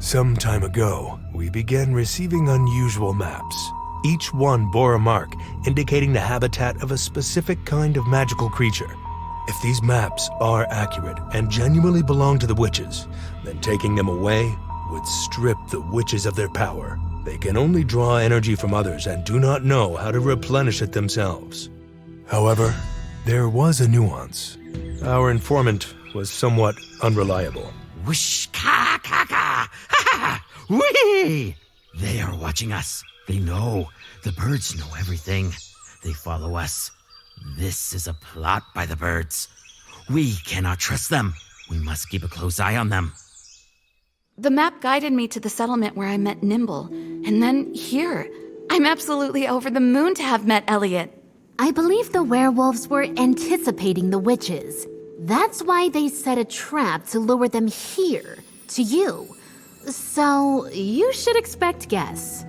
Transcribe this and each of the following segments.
Some time ago, we began receiving unusual maps. Each one bore a mark indicating the habitat of a specific kind of magical creature. If these maps are accurate and genuinely belong to the witches, then taking them away would strip the witches of their power. They can only draw energy from others and do not know how to replenish it themselves. However, there was a nuance. Our informant was somewhat unreliable. Whoosh, ka, ka, ka, ha, ha, whee! They are watching us. They know. The birds know everything. They follow us. This is a plot by the birds. We cannot trust them. We must keep a close eye on them. The map guided me to the settlement where I met Nimble, and then here. I'm absolutely over the moon to have met Elliot. I believe the werewolves were anticipating the witches. That's why they set a trap to lure them here, to you. So, you should expect guests.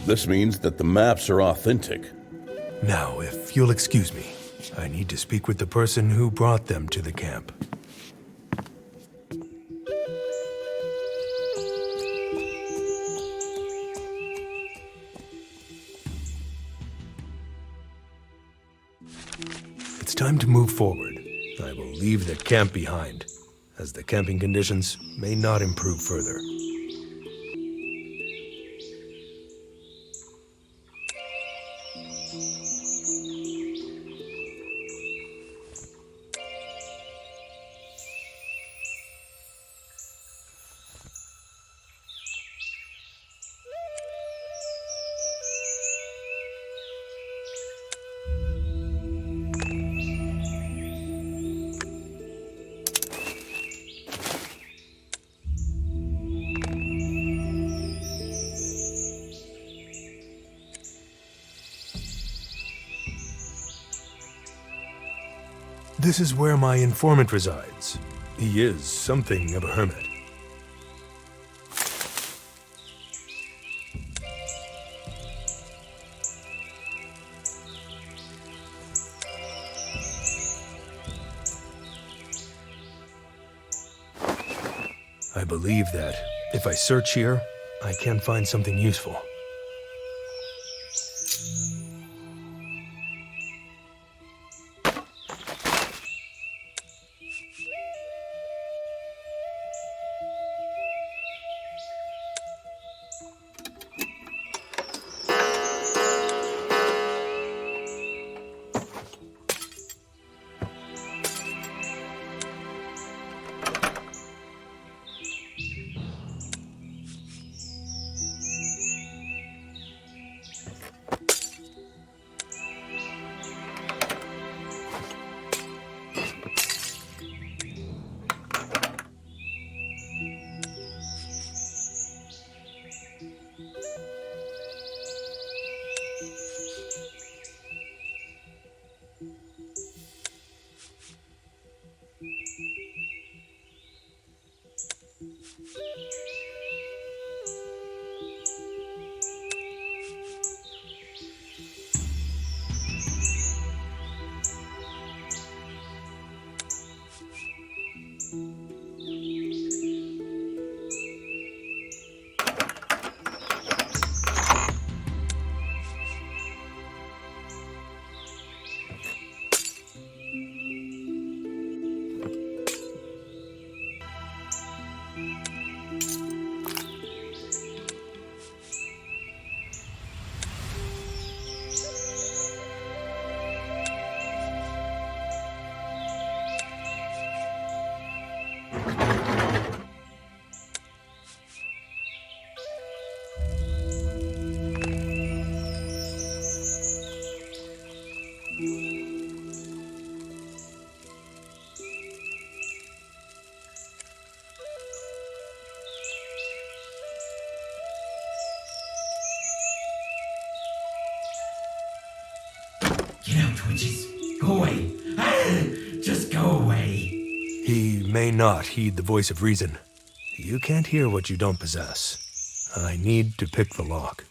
This means that the maps are authentic. Now, if you'll excuse me, I need to speak with the person who brought them to the camp. It's time to move forward. I will leave the camp behind, as the camping conditions may not improve further. This is where my informant resides. He is something of a hermit. I believe that if I search here, I can find something useful. Get out, witches. Go away. Just go away. He may not heed the voice of reason. You can't hear what you don't possess. I need to pick the lock.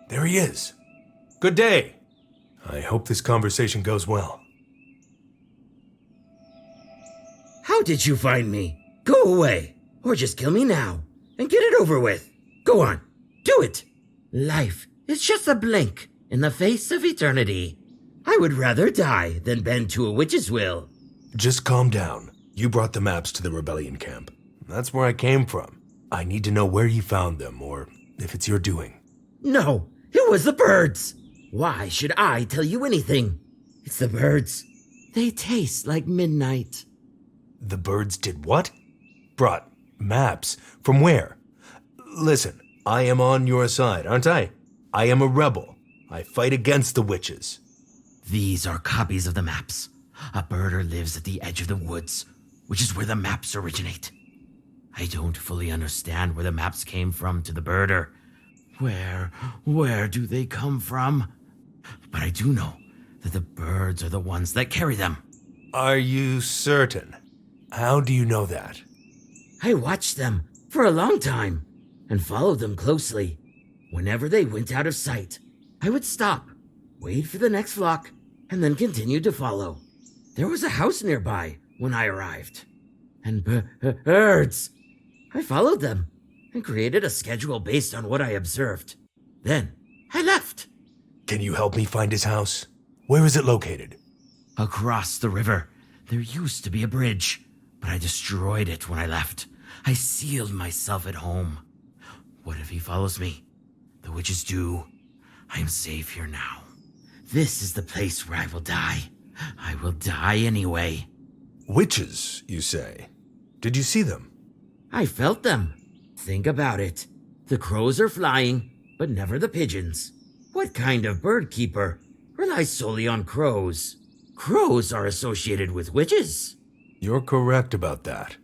There he is. Good day. I hope this conversation goes well. How did you find me? Go away, or just kill me now, and get it over with. Go on, do it. Life is just a blink in the face of eternity. I would rather die than bend to a witch's will. Just calm down. You brought the maps to the rebellion camp. That's where I came from. I need to know where you found them, or if it's your doing. No, it was the birds. Why should I tell you anything? It's the birds. They taste like midnight. The birds did what? Brought maps? From where? Listen, I am on your side, aren't I? I am a rebel. I fight against the witches. These are copies of the maps. A birder lives at the edge of the woods, which is where the maps originate. I don't fully understand where the maps came from to the birder. Where do they come from? But I do know that the birds are the ones that carry them. Are you certain? How do you know that? I watched them for a long time and followed them closely. Whenever they went out of sight, I would stop, wait for the next flock, and then continue to follow. There was a house nearby when I arrived. And birds! I followed them and created a schedule based on what I observed. Then I left. Can you help me find his house? Where is it located? Across the river, there used to be a bridge, but I destroyed it when I left. I sealed myself at home. What if he follows me? The witches do. I am safe here now. This is the place where I will die. I will die anyway. Witches, you say? Did you see them? I felt them. Think about it. The crows are flying, but never the pigeons. What kind of bird keeper relies solely on crows? Crows are associated with witches. You're correct about that.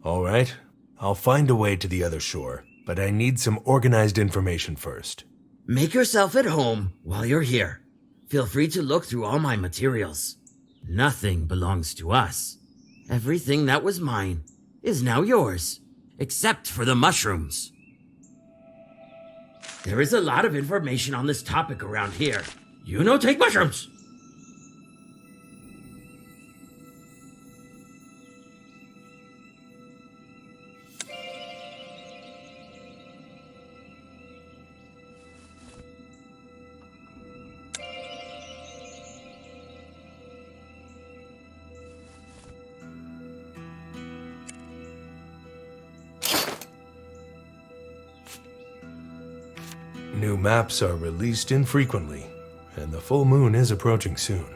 All right, I'll find a way to the other shore, but I need some organized information first. Make yourself at home while you're here. Feel free to look through all my materials. Nothing belongs to us. Everything that was mine is now yours, except for the mushrooms. There is a lot of information on this topic around here. You know, take mushrooms! New maps are released infrequently, and the full moon is approaching soon.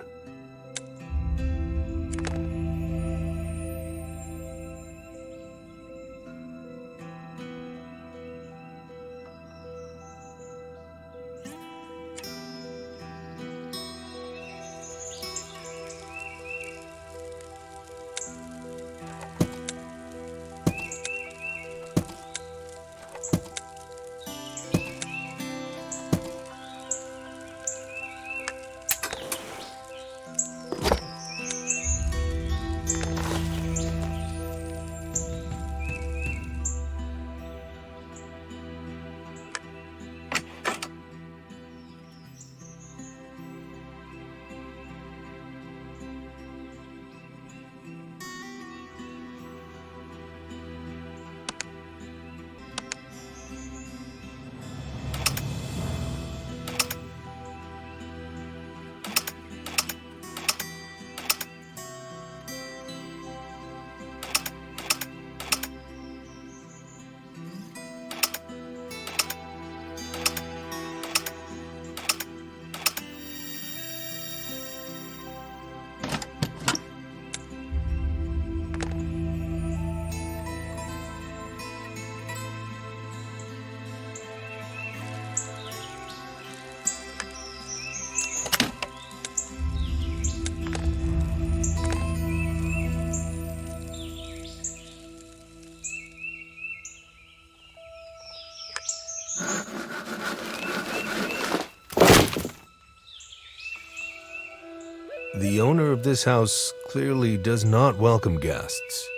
The owner of this house clearly does not welcome guests.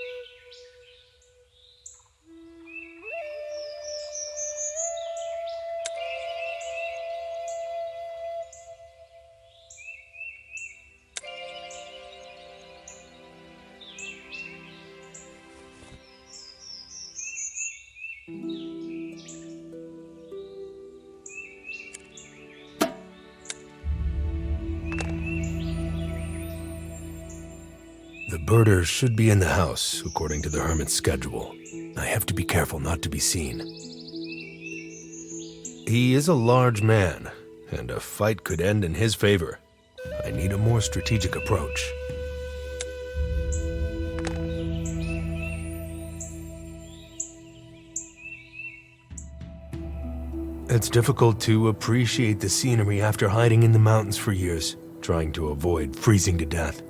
The birder should be in the house, according to the hermit's schedule. I have to be careful not to be seen. He is a large man, and a fight could end in his favor. I need a more strategic approach. It's difficult to appreciate the scenery after hiding in the mountains for years, trying to avoid freezing to death.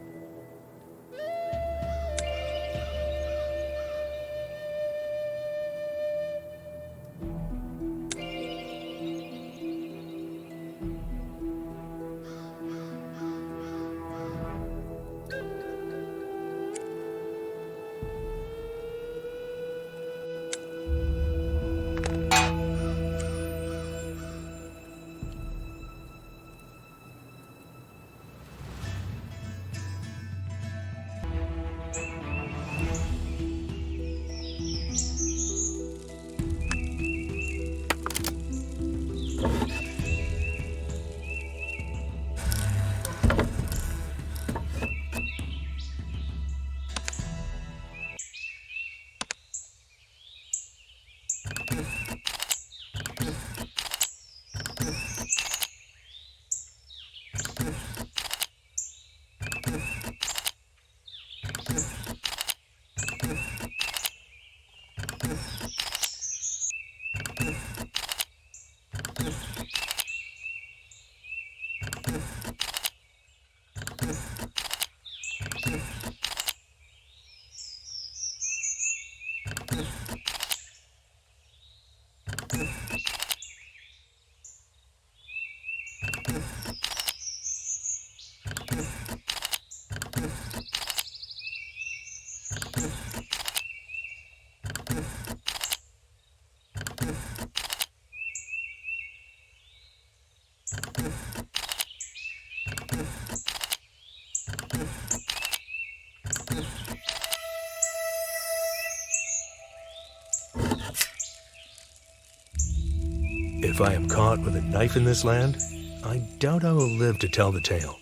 If I am caught with a knife in this land, I doubt I will live to tell the tale.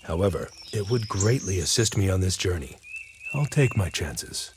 However, it would greatly assist me on this journey. I'll take my chances.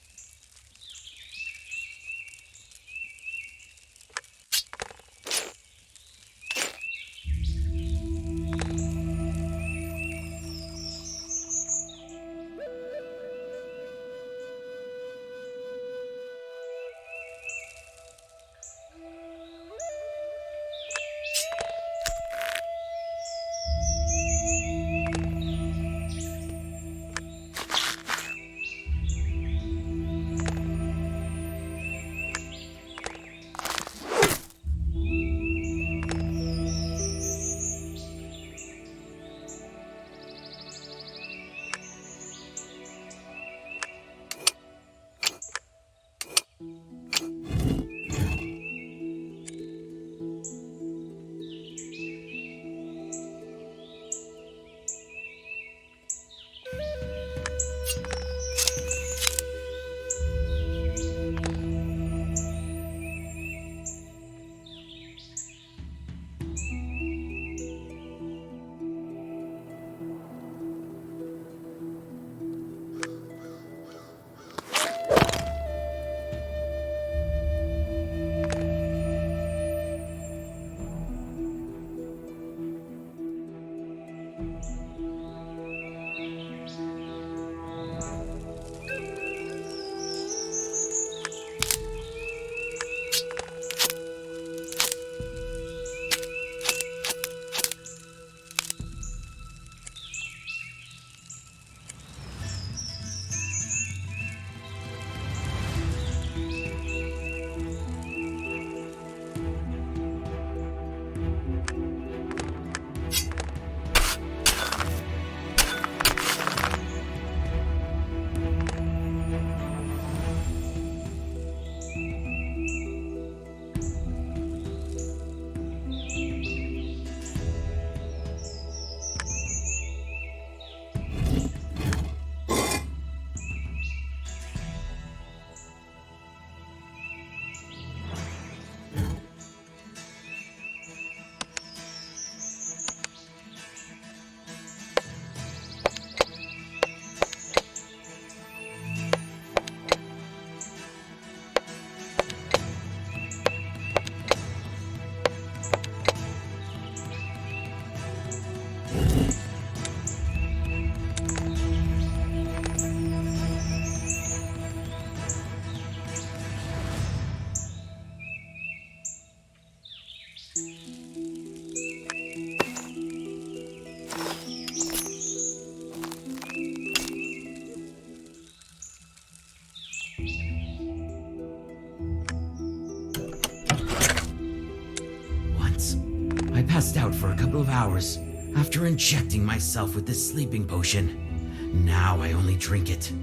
I passed out for a couple of hours after injecting myself with this sleeping potion. Now I only drink it.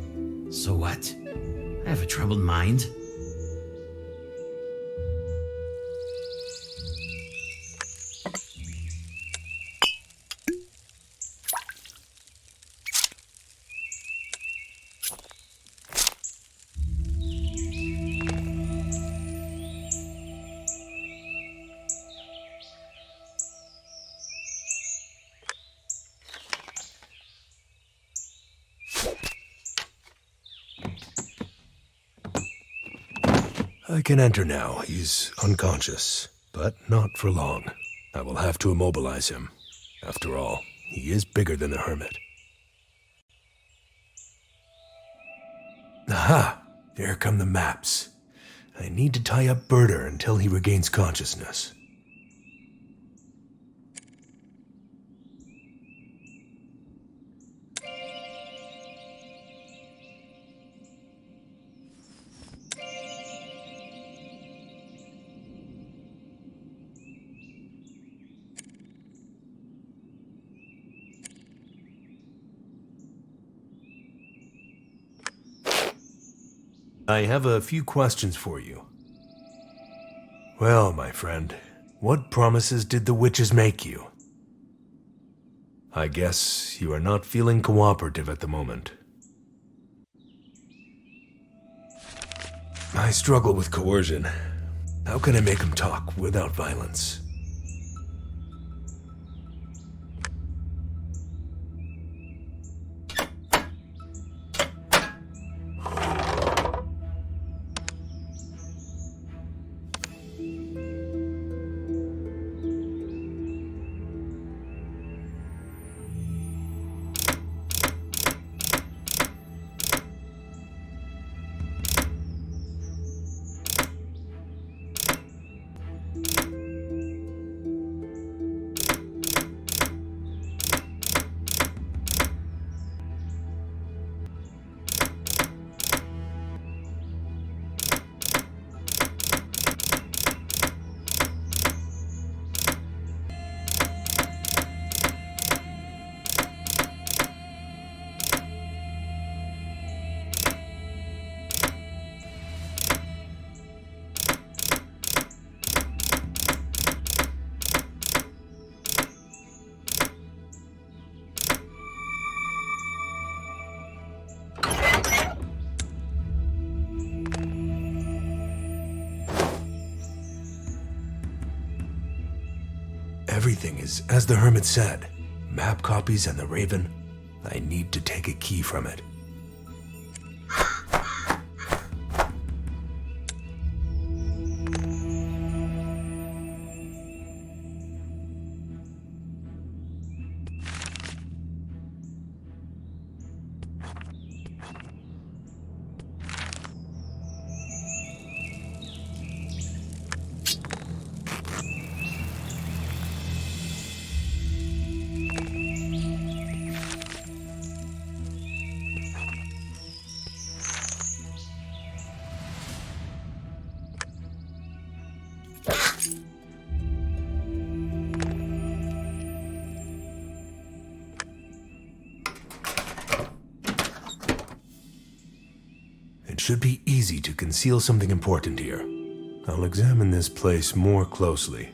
So what? I have a troubled mind. I can enter now. He's unconscious, but not for long. I will have to immobilize him. After all, he is bigger than a hermit. Aha! Here come the maps. I need to tie up Birder until he regains consciousness. I have a few questions for you. Well, my friend, what promises did the witches make you? I guess you are not feeling cooperative at the moment. I struggle with coercion. How can I make him talk without violence? Everything is as the hermit said. Map copies and the raven. I need to take a key from it. It should be easy to conceal something important here. I'll examine this place more closely.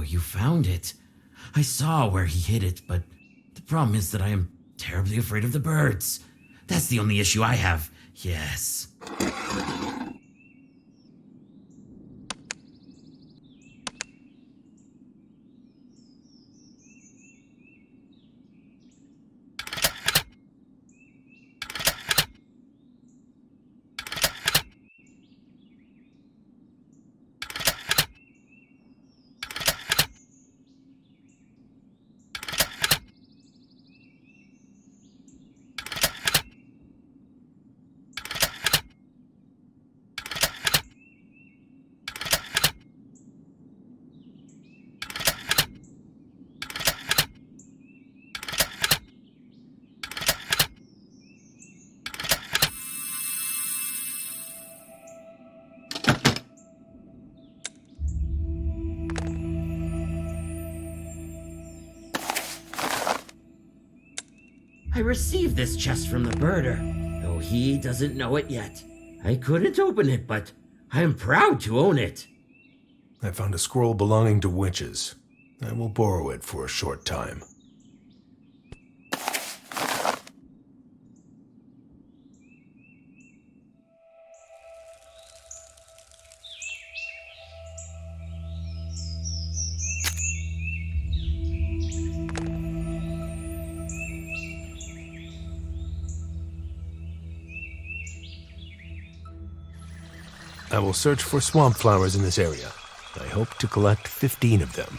you found it. I saw where he hid it, but the problem is that I am terribly afraid of the birds. That's the only issue I have. Yes. I received this chest from the birder, though he doesn't know it yet. I couldn't open it, but I am proud to own it. I found a scroll belonging to witches. I will borrow it for a short time. I will search for swamp flowers in this area. I hope to collect 15 of them.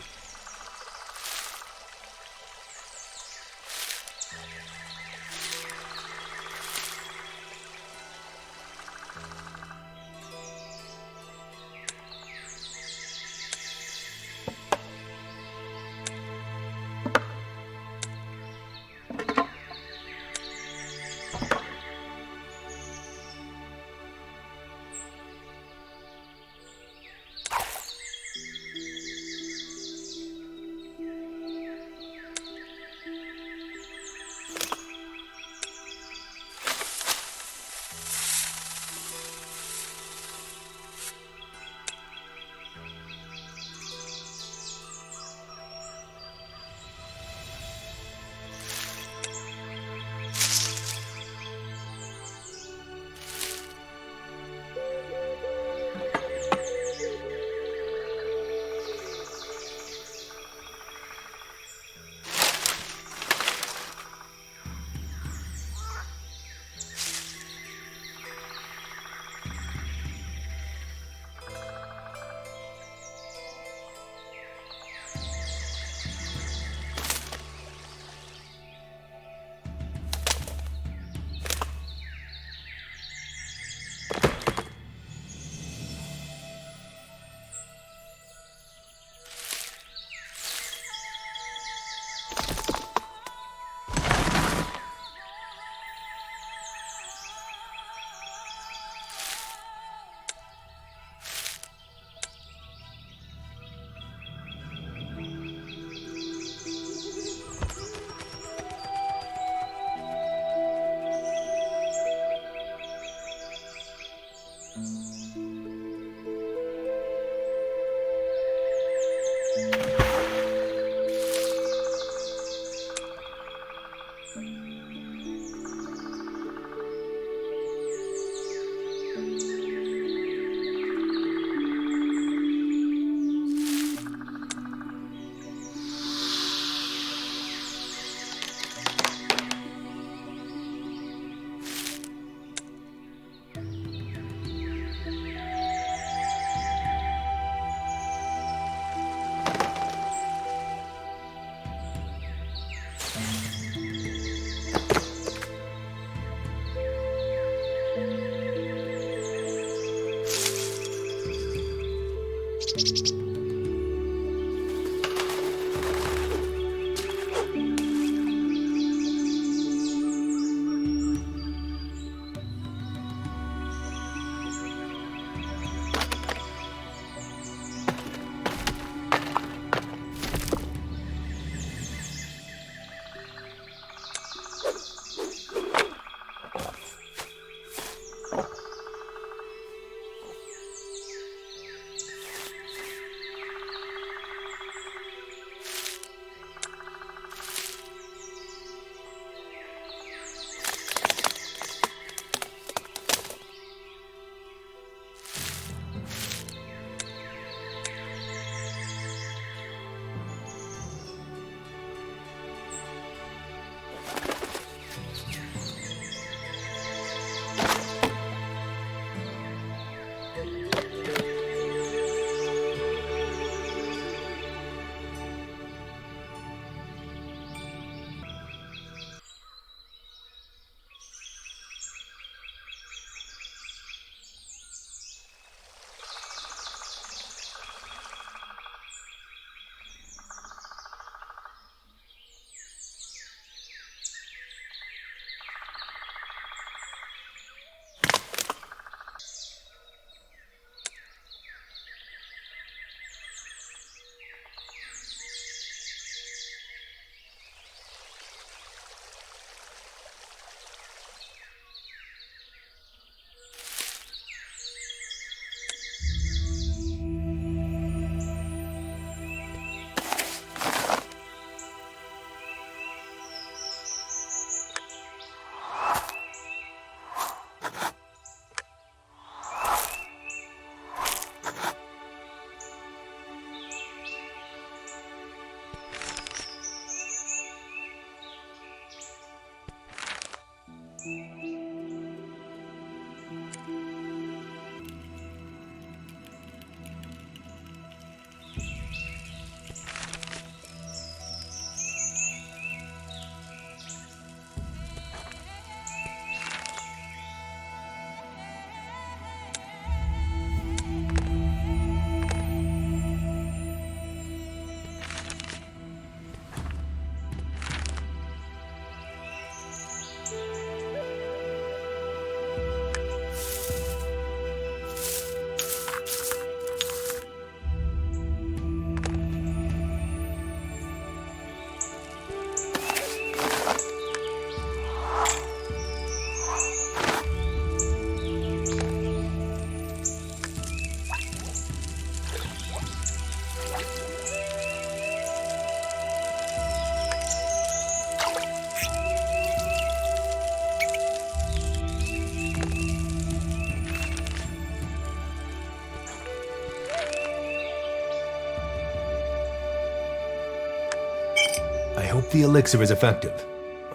if the elixir is effective.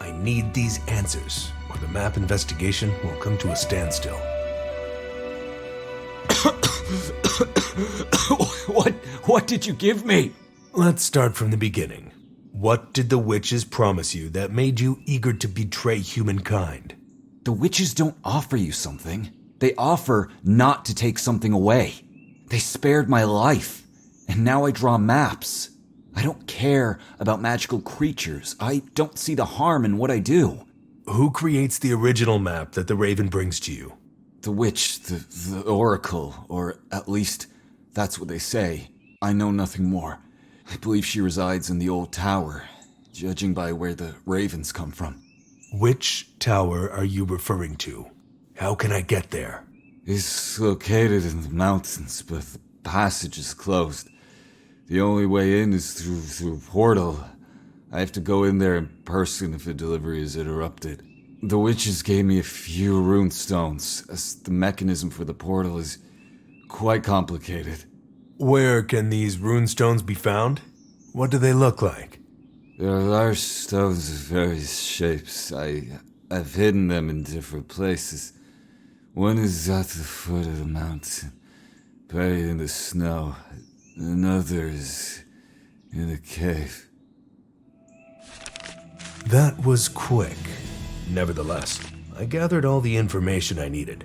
I need these answers, or the map investigation will come to a standstill. What did you give me? Let's start from the beginning. What did the witches promise you that made you eager to betray humankind? The witches don't offer you something. They offer not to take something away. They spared my life, and now I draw maps. I don't care about magical creatures. I don't see the harm in what I do. Who creates the original map that the Raven brings to you? The witch, the oracle, or at least that's what they say. I know nothing more. I believe she resides in the old tower, judging by where the ravens come from. Which tower are you referring to? How can I get there? It's located in the mountains, but the passage is closed. The only way in is through a portal. I have to go in there in person if a delivery is interrupted. The witches gave me a few rune stones, as the mechanism for the portal is quite complicated. Where can these rune stones be found? What do they look like? There are large stones of various shapes. I've hidden them in different places. One is at the foot of the mountain, buried in the snow. Another is in a cave. That was quick. Nevertheless, I gathered all the information I needed.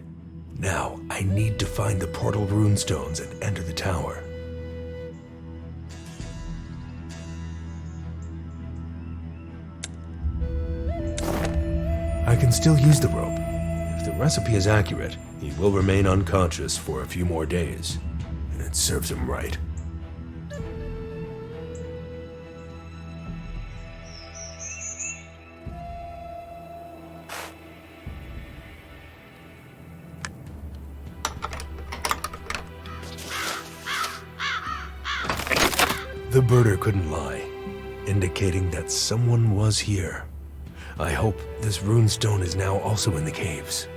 Now, I need to find the portal runestones and enter the tower. I can still use the rope. If the recipe is accurate, he will remain unconscious for a few more days. And it serves him right. The birder couldn't lie, indicating that someone was here. I hope this runestone is now also in the caves.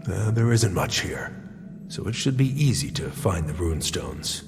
There isn't much here, so it should be easy to find the runestones.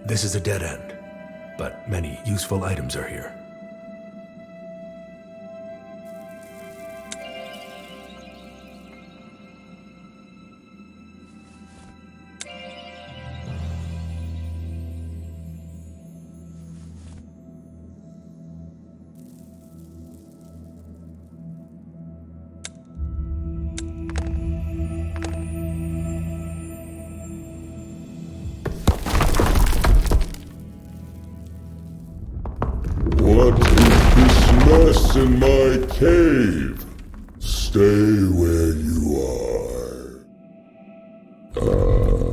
This is a dead end, but many useful items are here. What is this mess in my cave? Stay where you are.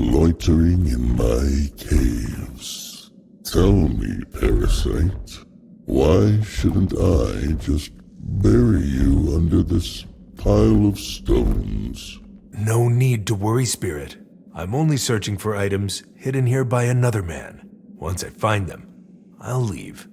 loitering in my caves. Tell me, parasite, why shouldn't I just bury you under this pile of stones? No need to worry, Spirit. I'm only searching for items hidden here by another man. Once I find them, I'll leave.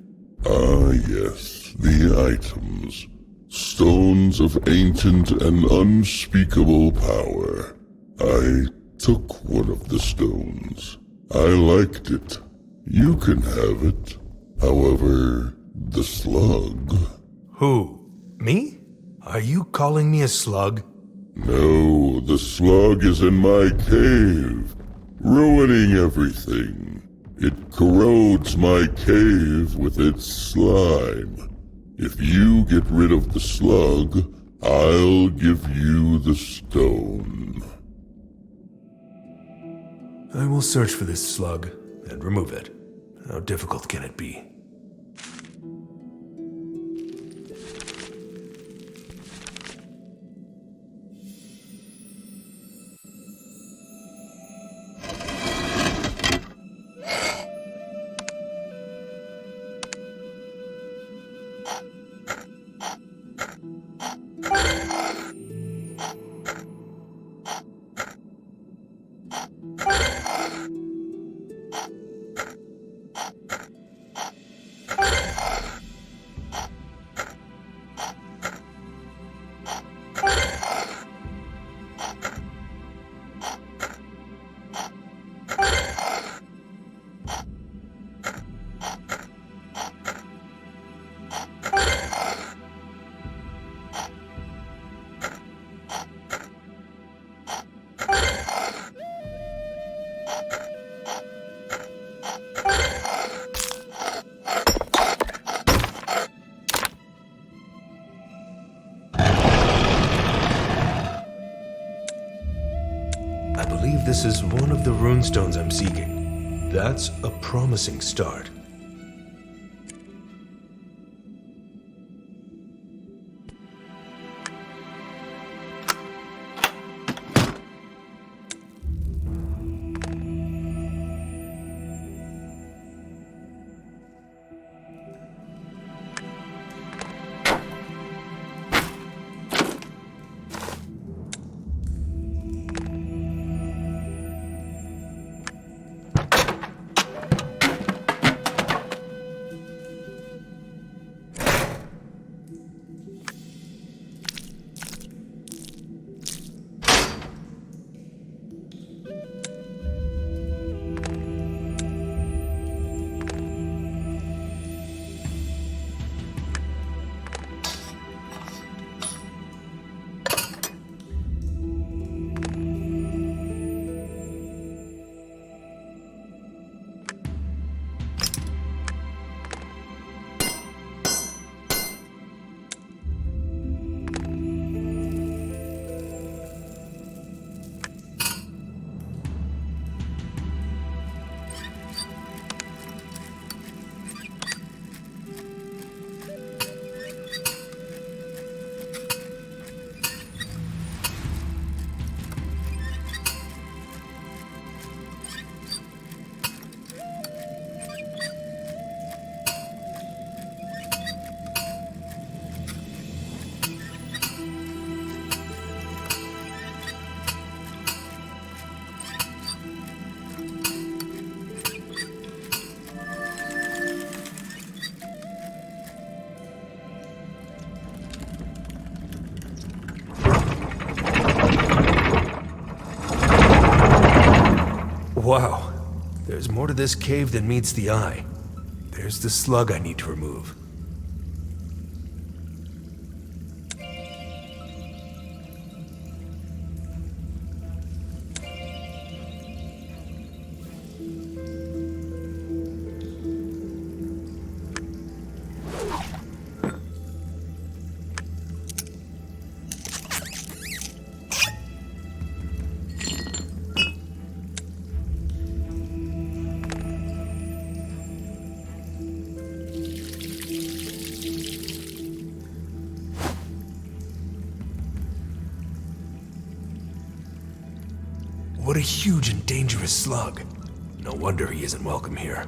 Ah, yes, the items. Stones of ancient and unspeakable power. I took one of the stones. I liked it. You can have it. However, the slug... Who? Me? Are you calling me a slug? No, the slug is in my cave, ruining everything. It corrodes my cave with its slime. If you get rid of the slug, I'll give you the stone. I will search for this slug and remove it. How difficult can it be? I believe this is one of the runestones I'm seeking. That's a promising start. Wow, there's more to this cave than meets the eye. There's the slug I need to remove. What a huge and dangerous slug. No wonder he isn't welcome here.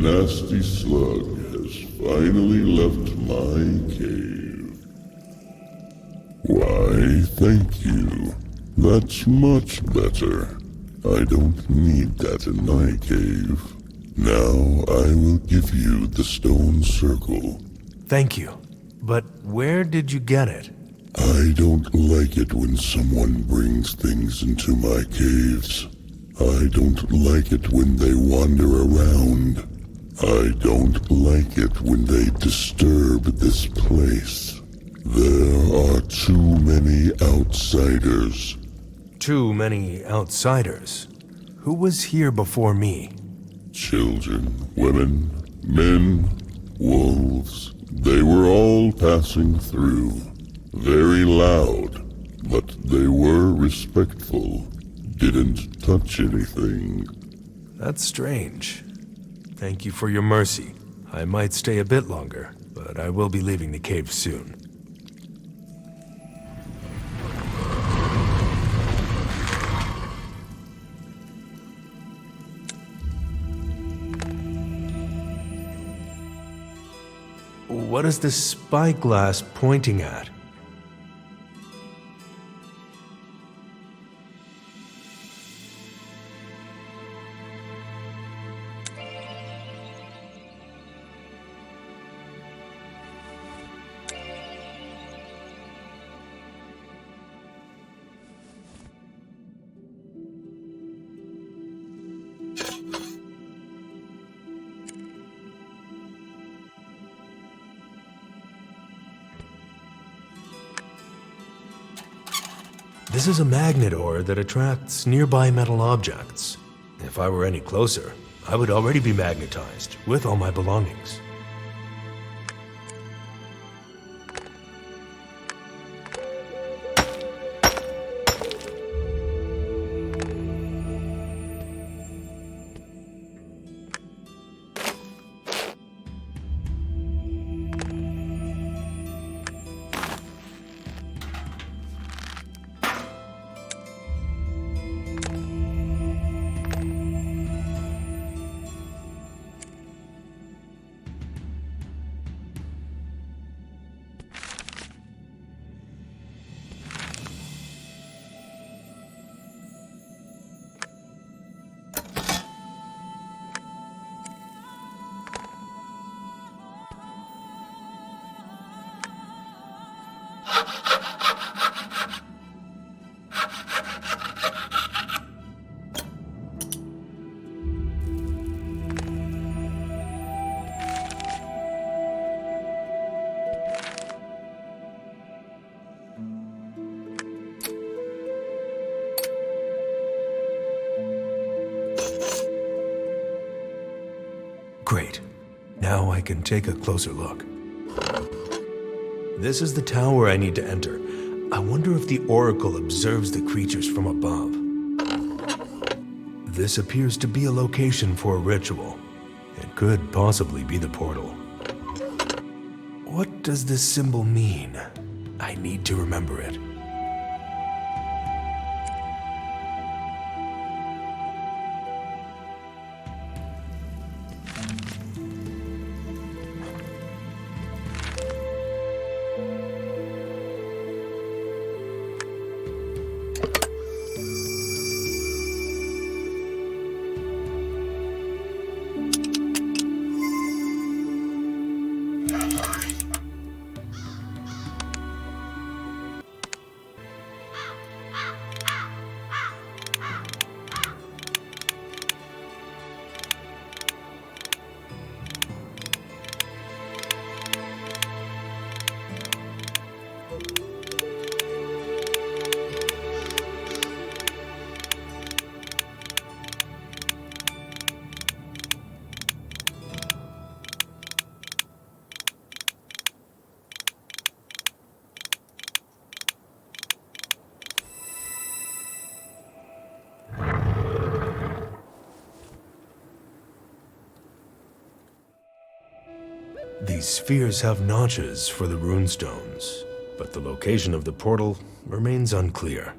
Nasty slug has finally left my cave. Why, thank you. That's much better. I don't need that in my cave. Now I will give you the stone circle. Thank you. But where did you get it? I don't like it when someone brings things into my caves. I don't like it when they wander around. I don't like it when they disturb this place. There are too many outsiders. Too many outsiders. Who was here before me? Children, women, men, wolves. They were all passing through. Very loud, but they were respectful. Didn't touch anything. That's strange. Thank you for your mercy. I might stay a bit longer, but I will be leaving the cave soon. What is this spyglass pointing at? This is a magnet ore that attracts nearby metal objects. If I were any closer, I would already be magnetized with all my belongings. Great. Now I can take a closer look. This is the tower I need to enter. I wonder if the Oracle observes the creatures from above. This appears to be a location for a ritual. It could possibly be the portal. What does this symbol mean? I need to remember it. These spheres have notches for the runestones, but the location of the portal remains unclear.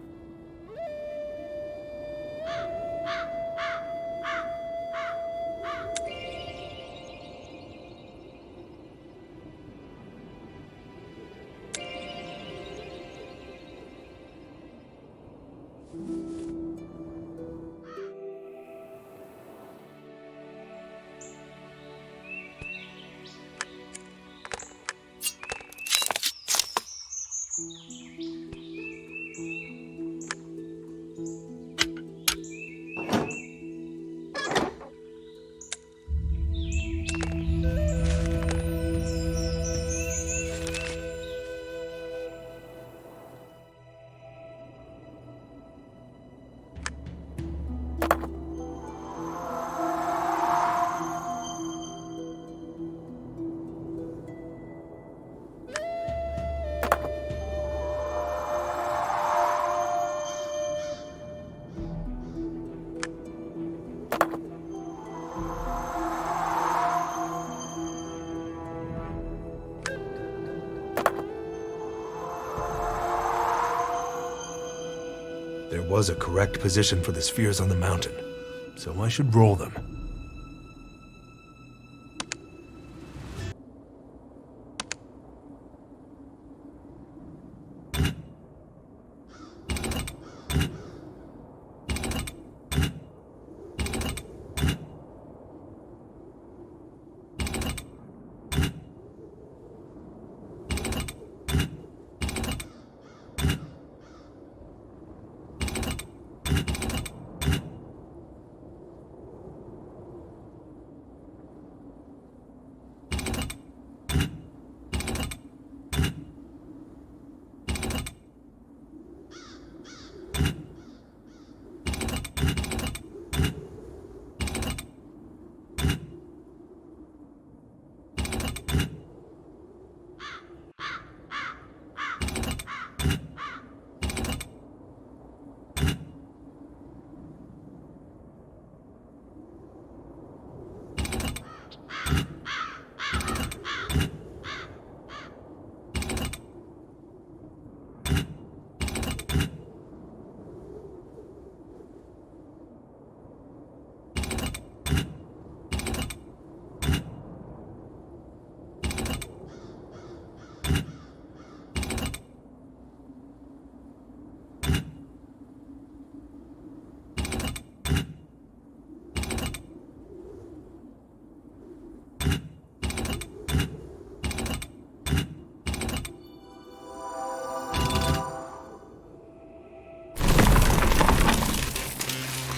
There was a correct position for the spheres on the mountain, so I should roll them.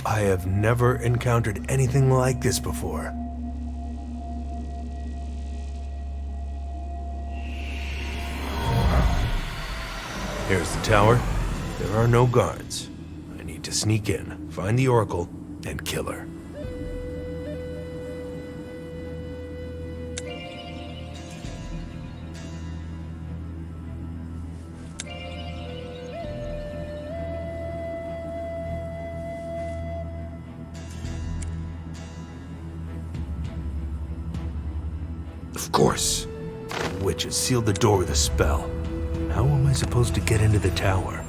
I have never encountered anything like this before. Here's the tower. There are no guards. I need to sneak in, find the Oracle, and kill her. Of course. The witch has sealed the door with a spell. How am I supposed to get into the tower?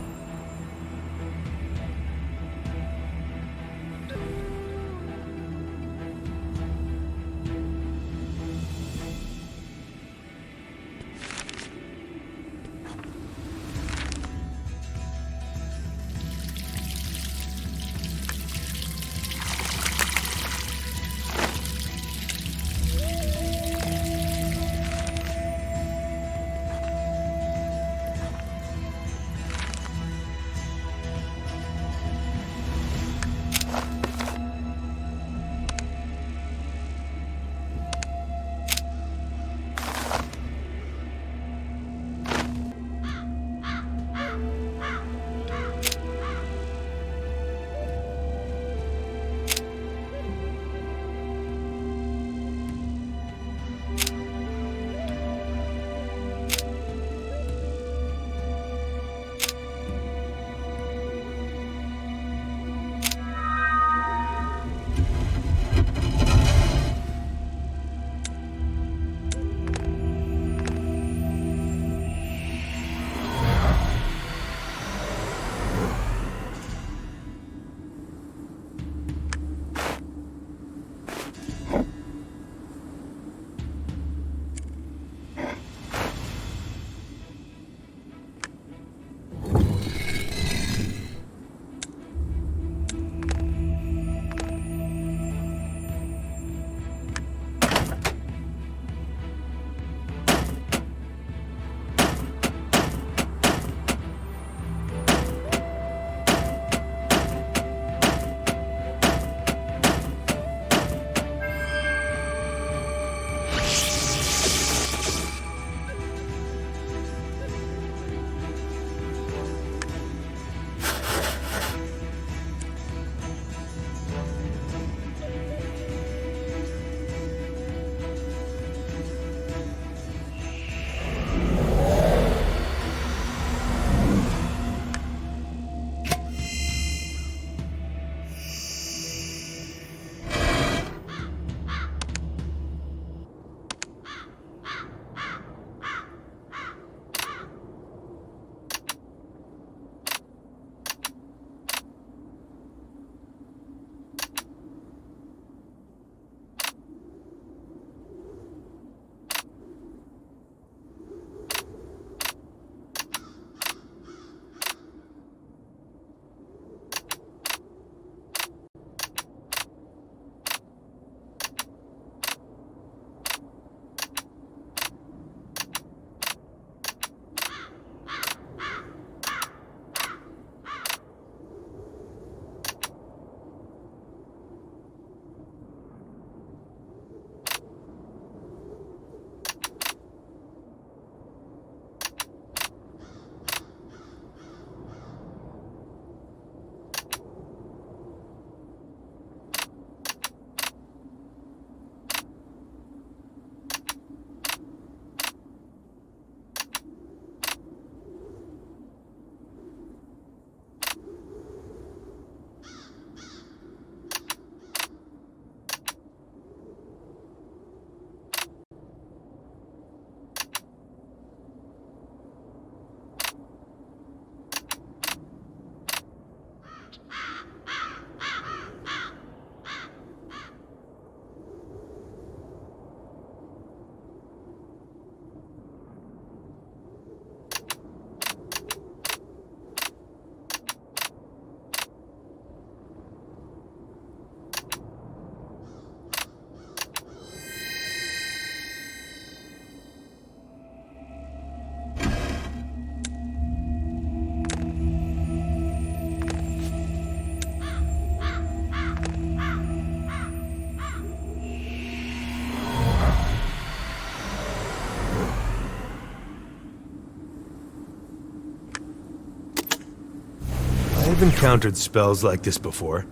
I've encountered spells like this before.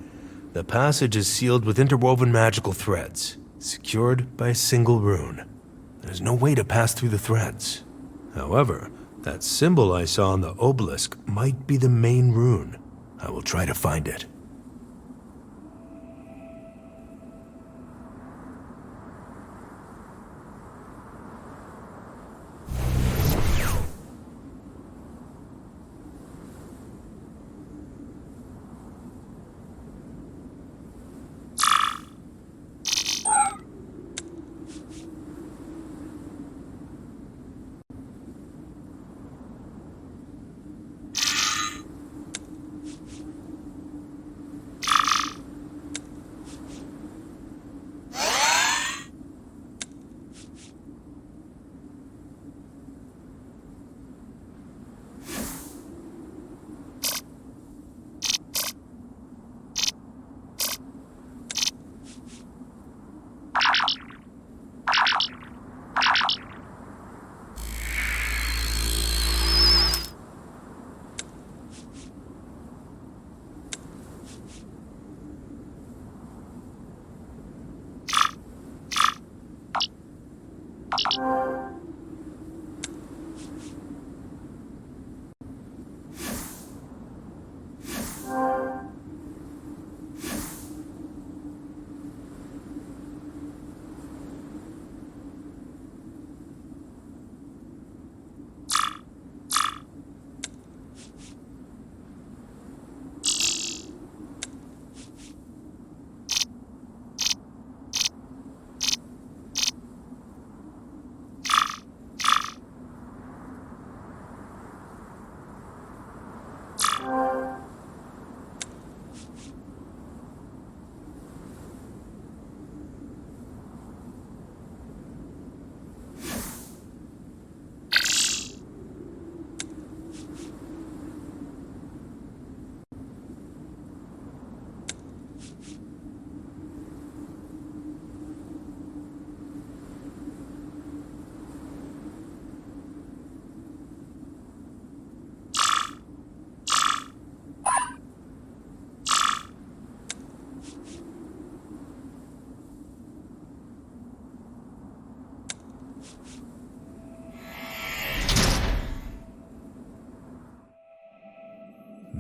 The passage is sealed with interwoven magical threads, secured by a single rune. There's no way to pass through the threads. However, that symbol I saw on the obelisk might be the main rune. I will try to find it.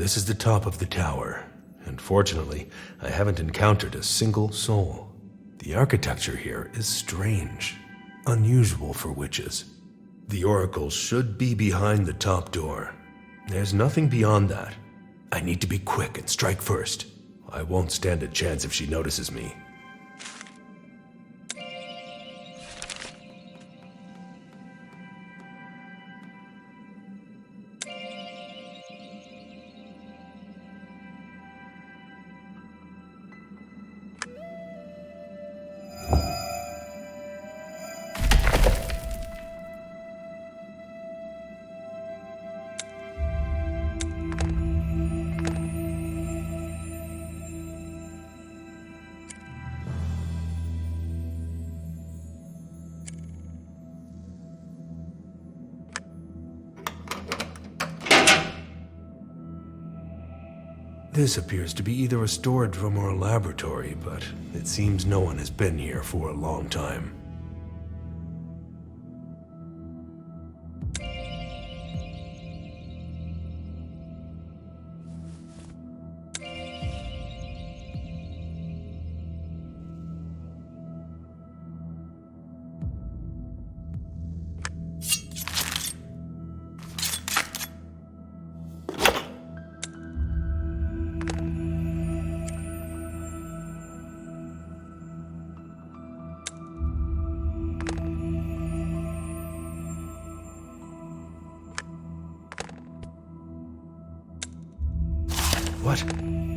This is the top of the tower, and fortunately, I haven't encountered a single soul. The architecture here is strange, unusual for witches. The oracle should be behind the top door. There's nothing beyond that. I need to be quick and strike first. I won't stand a chance if she notices me. This appears to be either a storage room or a laboratory, but it seems no one has been here for a long time.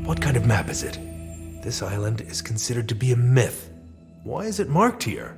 What kind of map is it? This island is considered to be a myth. Why is it marked here?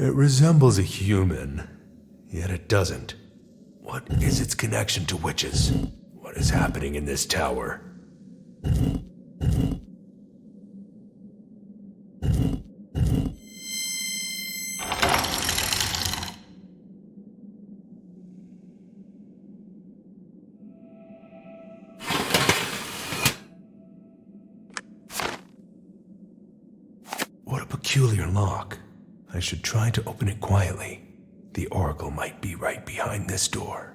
It resembles a human, yet it doesn't. What is its connection to witches? What is happening in this tower? What a peculiar lock. I should try to open it quietly. The oracle might be right behind this door.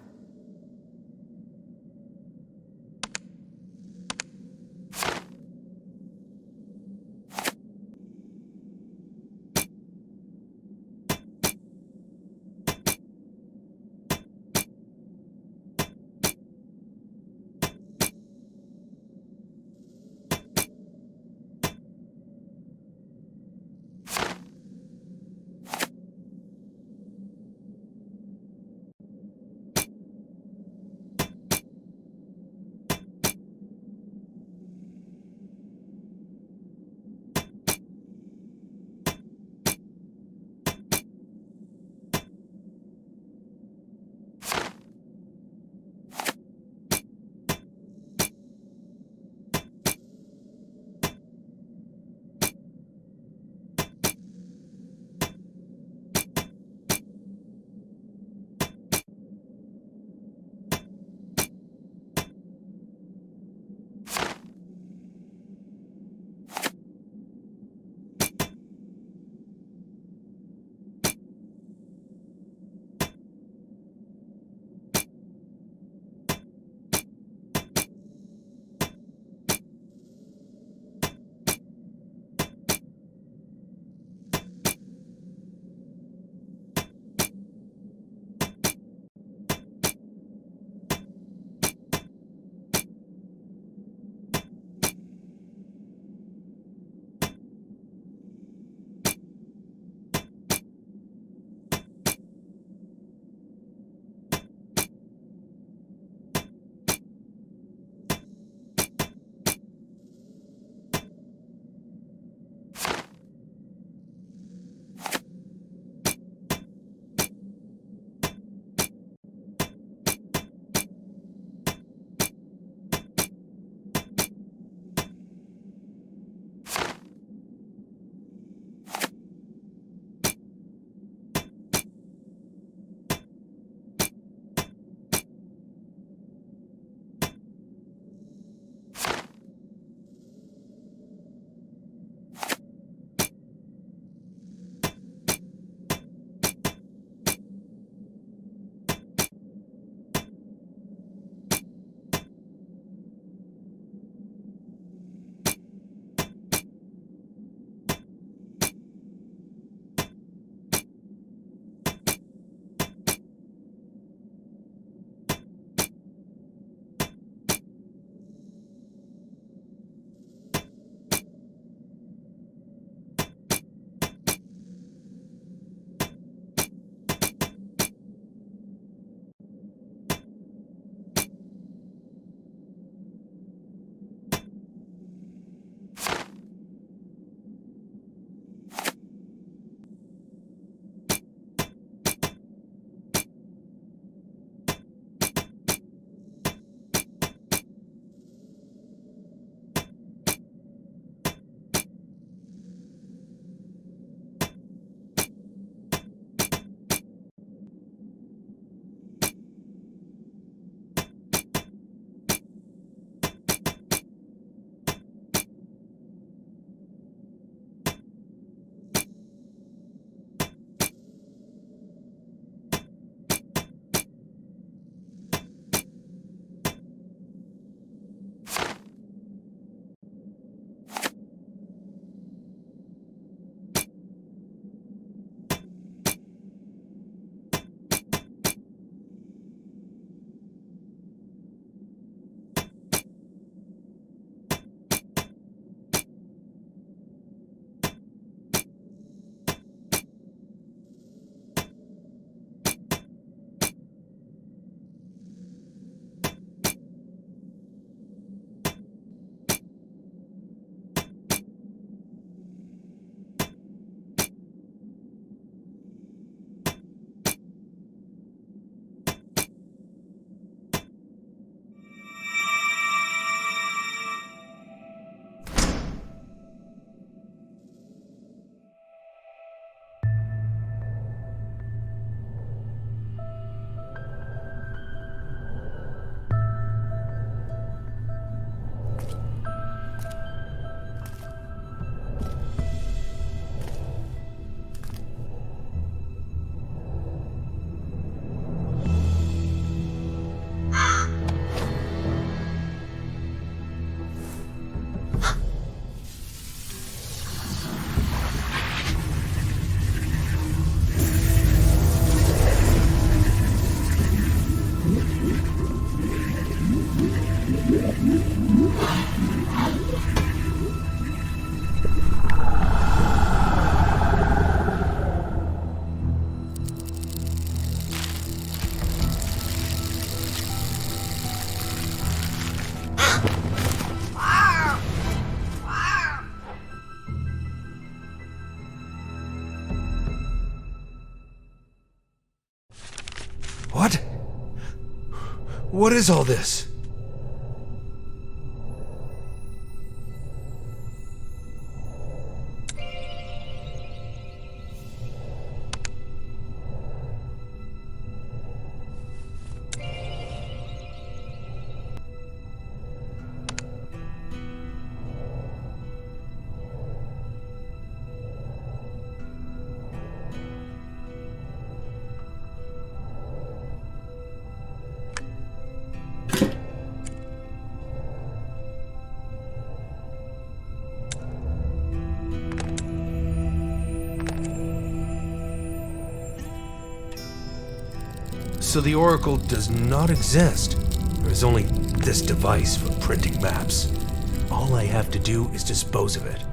What is all this? So the Oracle does not exist. There is only this device for printing maps. All I have to do is dispose of it.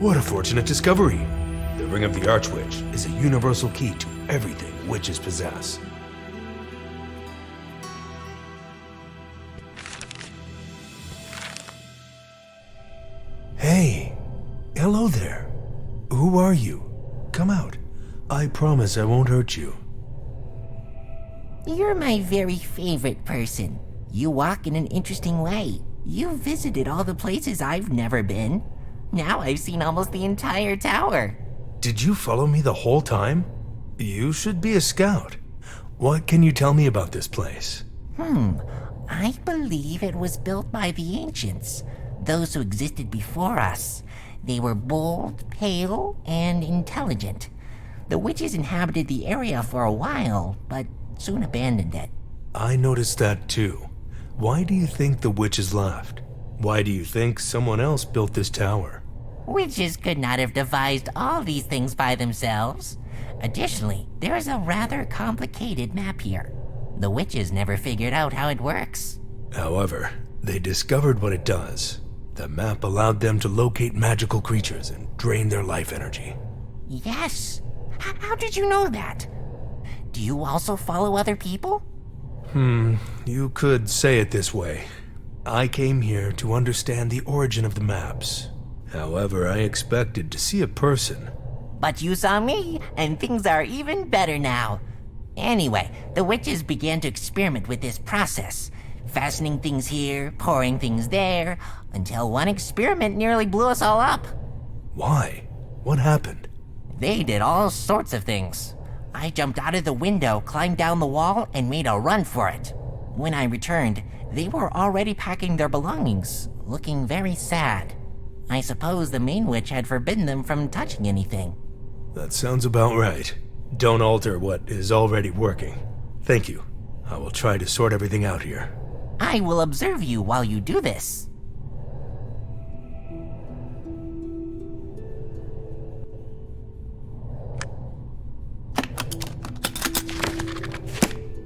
What a fortunate discovery! The Ring of the Archwitch is a universal key to everything witches possess. Hey! Hello there! Who are you? Come out. I promise I won't hurt you. You're my very favorite person. You walk in an interesting way. You've visited all the places I've never been. Now I've seen almost the entire tower. Did you follow me the whole time? You should be a scout. What can you tell me about this place? I believe it was built by the ancients, those who existed before us. They were bold, pale, and intelligent. The witches inhabited the area for a while, but soon abandoned it. I noticed that too. Why do you think the witches left? Why do you think someone else built this tower? Witches could not have devised all these things by themselves. Additionally, there is a rather complicated map here. The witches never figured out how it works. However, they discovered what it does. The map allowed them to locate magical creatures and drain their life energy. Yes. How did you know that? Do you also follow other people? You could say it this way. I came here to understand the origin of the maps. However, I expected to see a person. But you saw me, and things are even better now. Anyway, the witches began to experiment with this process, fastening things here, pouring things there, until one experiment nearly blew us all up. Why? What happened? They did all sorts of things. I jumped out of the window, climbed down the wall, and made a run for it. When I returned, they were already packing their belongings, looking very sad. I suppose the main witch had forbidden them from touching anything. That sounds about right. Don't alter what is already working. Thank you. I will try to sort everything out here. I will observe you while you do this.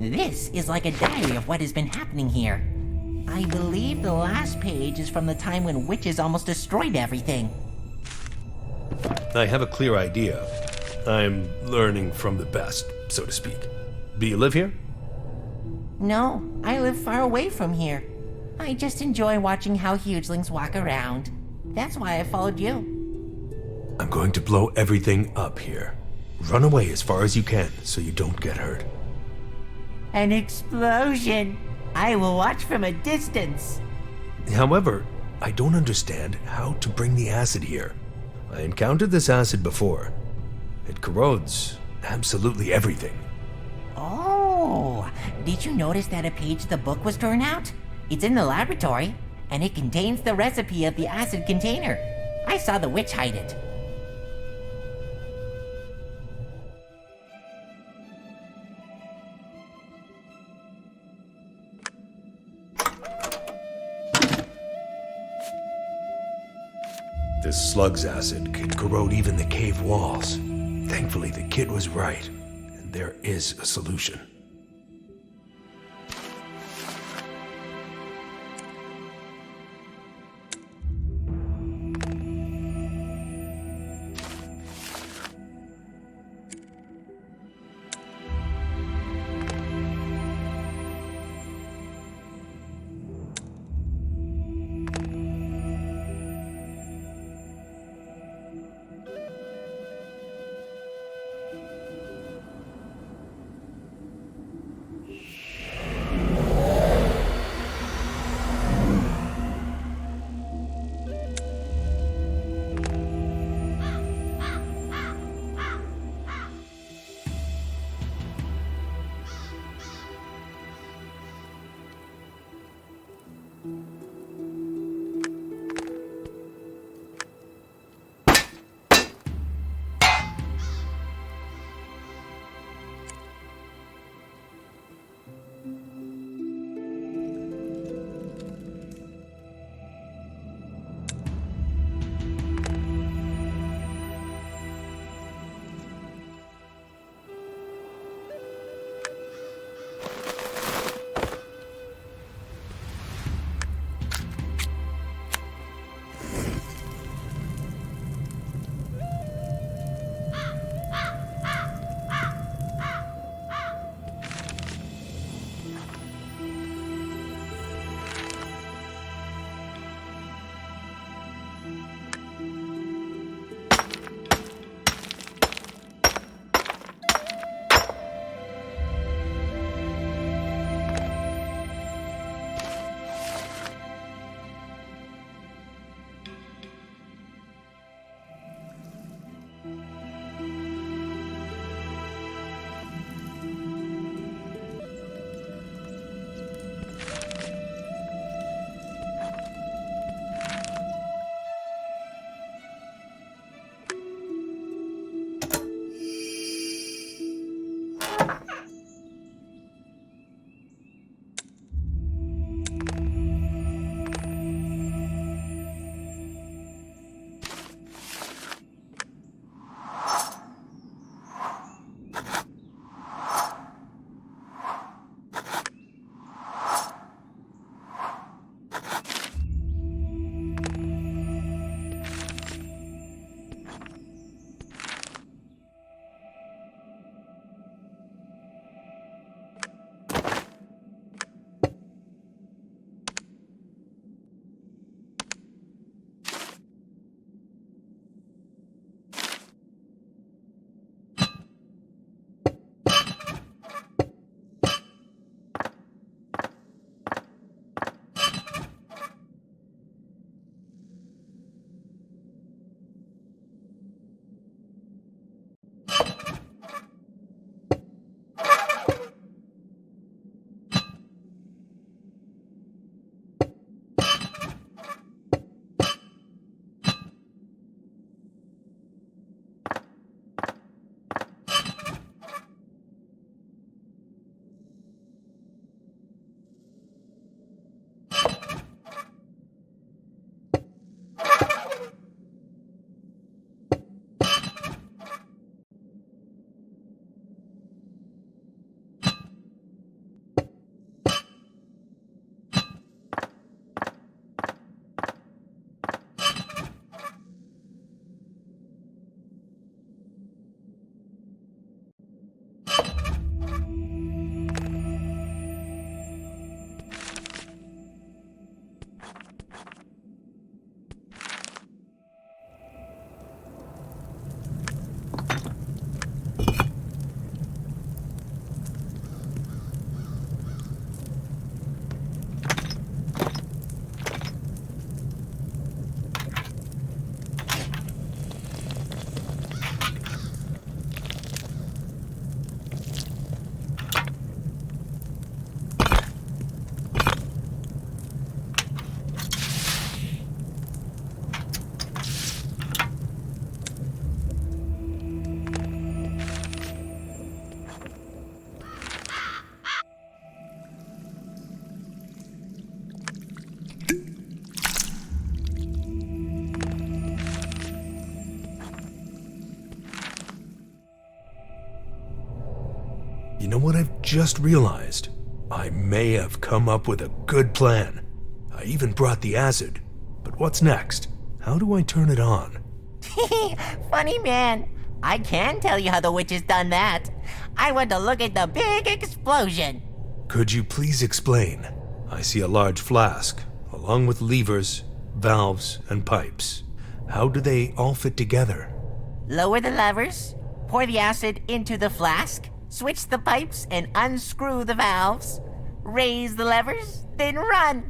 This is like a diary of what has been happening here. I believe the last page is from the time when witches almost destroyed everything. I have a clear idea. I'm learning from the best, so to speak. Do you live here? No, I live far away from here. I just enjoy watching how hugelings walk around. That's why I followed you. I'm going to blow everything up here. Run away as far as you can so you don't get hurt. An explosion! I will watch from a distance. However, I don't understand how to bring the acid here. I encountered this acid before. It corrodes absolutely everything. Oh, did you notice that a page of the book was torn out? It's in the laboratory, and it contains the recipe of the acid container. I saw the witch hide it. This slug's acid could corrode even the cave walls. Thankfully, the kid was right, and there is a solution. know what I've just realized? I may have come up with a good plan. I even brought the acid. But what's next? How do I turn it on? Funny man. I can tell you how the witch has done that. I want to look at the big explosion. Could you please explain? I see a large flask, along with levers, valves, and pipes. How do they all fit together? Lower the levers, pour the acid into the flask, switch the pipes and unscrew the valves, raise the levers, then run.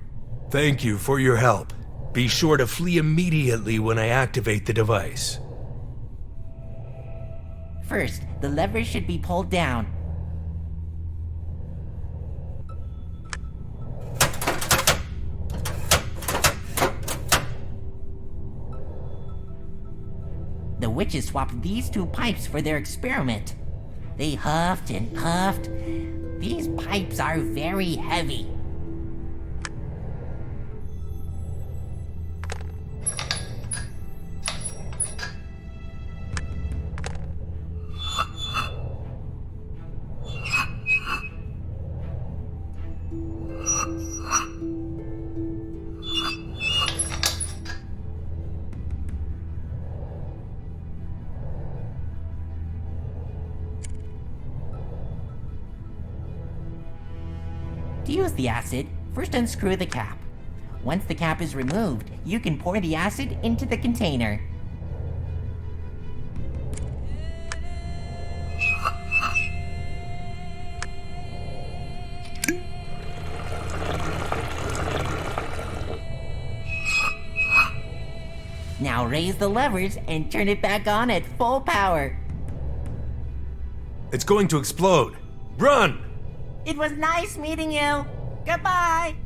Thank you for your help. Be sure to flee immediately when I activate the device. First, the levers should be pulled down. The witches swapped these two pipes for their experiment. They huffed and puffed. These pipes are very heavy. To use the acid, first unscrew the cap. Once the cap is removed, you can pour the acid into the container. Now raise the levers and turn it back on at full power. It's going to explode. Run! It was nice meeting you. Goodbye.